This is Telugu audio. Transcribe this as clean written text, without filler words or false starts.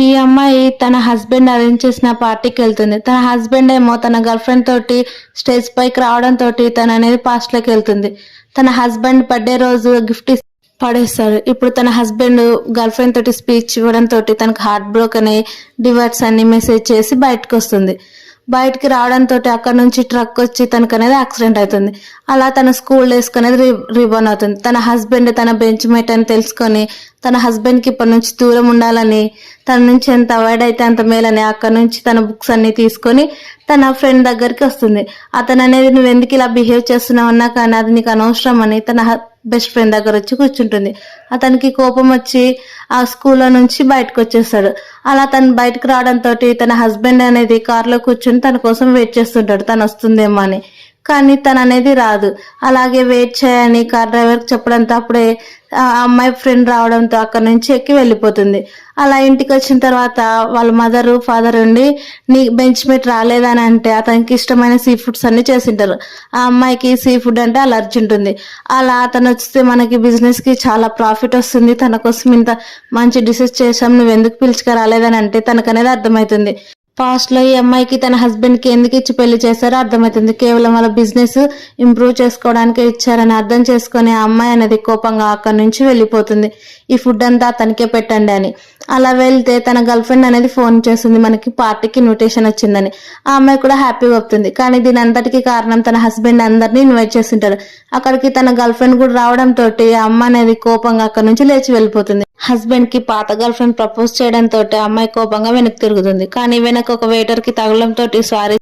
ఈ అమ్మాయి తన హస్బెండ్ అరేంజ్ చేసిన పార్టీకి వెళ్తుంది. తన హస్బెండ్ ఏమో తన గర్ల్ ఫ్రెండ్ తోటి స్టేజ్ పైకి రావడం తోటి తను అనేది పాస్ట్ లోకి వెళ్తుంది. తన హస్బెండ్ బర్త్డే రోజు గిఫ్ట్ పడేస్తాడు. ఇప్పుడు తన హస్బెండ్ గర్ల్ ఫ్రెండ్ తోటి స్పీచ్ ఇవ్వడం తోటి తనకు హార్ట్ బ్రోక్ అనే డివర్స్ అన్ని మెసేజ్ చేసి బయటకు వస్తుంది. బయటికి రావడంతో అక్కడ నుంచి ట్రక్ వచ్చి తనకు అనేది యాక్సిడెంట్ అవుతుంది. అలా తన స్కూల్ డేస్ అనేది రిబర్న్ అవుతుంది. తన హస్బెండ్ తన బెంచ్ మేట్ అని తెలుసుకొని తన హస్బెండ్ కి ఇప్పటి నుంచి దూరం ఉండాలని, తన నుంచి ఎంత అవాయిడ్ అయితే అంత మేలని అక్కడ నుంచి తన బుక్స్ అన్ని తీసుకొని తన ఫ్రెండ్ దగ్గరికి వస్తుంది. అతను అనేది నువ్వు ఎందుకు ఇలా బిహేవ్ చేస్తున్నావు అన్నా కానీ అది నీకు అనవసరం అని తన బెస్ట్ ఫ్రెండ్ దగ్గర వచ్చి కూర్చుంటుంది. అతనికి కోపం వచ్చి ఆ స్కూల్లో నుంచి బయటకు వచ్చేస్తాడు. అలా తను బయటకు రావడంతో తన హస్బెండ్ అనేది కార్లో కూర్చుని తన కోసం వెయిట్ చేస్తుంటాడు తను వస్తుందేమో అని. కానీ తను అనేది రాదు. అలాగే వెయిట్ చేయని కార్ డ్రైవర్ చెప్పడంతో అప్పుడే ఆ అమ్మాయి ఫ్రెండ్ రావడంతో అక్కడ నుంచి ఎక్కి వెళ్ళిపోతుంది. అలా ఇంటికి వచ్చిన తర్వాత వాళ్ళ మదర్ ఫాదర్ ఉండి నీ బెంచ్ మేట్ రాలేదని అంటే అతనికి ఇష్టమైన సీ ఫుడ్స్ అన్ని చేసింటారు. ఆ అమ్మాయికి సీ ఫుడ్ అంటే అలర్జీ ఉంటుంది. అలా అతను వస్తే మనకి బిజినెస్ కి చాలా ప్రాఫిట్ వస్తుంది, తన కోసం ఇంత మంచి డిషెస్ చేసాం, నువ్వు ఎందుకు పిలుచుక రాలేదని అంటే తనకు అనేది అర్థమవుతుంది. పాస్ట్ లో ఈ అమ్మాయికి తన హస్బెండ్ కి ఎందుకు ఇచ్చి పెళ్లి చేశారో అర్థమవుతుంది. కేవలం వాళ్ళ బిజినెస్ ఇంప్రూవ్ చేసుకోవడానికి ఇచ్చారని అర్థం చేసుకుని ఆ అమ్మాయి అనేది కోపంగా అక్కడి నుంచి వెళ్ళిపోతుంది. ఈ ఫుడ్ అంతా తనకే పెట్టండి అని. అలా వెళ్తే తన గర్ల్ ఫ్రెండ్ అనేది ఫోన్ చేస్తుంది మనకి పార్టీకి ఇన్విటేషన్ వచ్చిందని. ఆ అమ్మాయి కూడా హ్యాపీగా అవుతుంది. కానీ దీని అంతటికి కారణం తన హస్బెండ్ అందరినీ ఇన్వైట్ చేస్తుంటాడు. అక్కడికి తన గర్ల్ ఫ్రెండ్ కూడా రావడం తోటి ఆ అమ్మాయి అనేది కోపంగా అక్కడి నుంచి లేచి వెళ్ళిపోతుంది. హస్బెండ్ కి పాత గర్ల్ ఫ్రెండ్ ప్రపోజ్ చేయడం తోటి అమ్మాయి కోపంగా వెనక్కి తిరుగుతుంది. కానీ వెనక ఒక వెయిటర్ కి తగలడం తోటి సారీ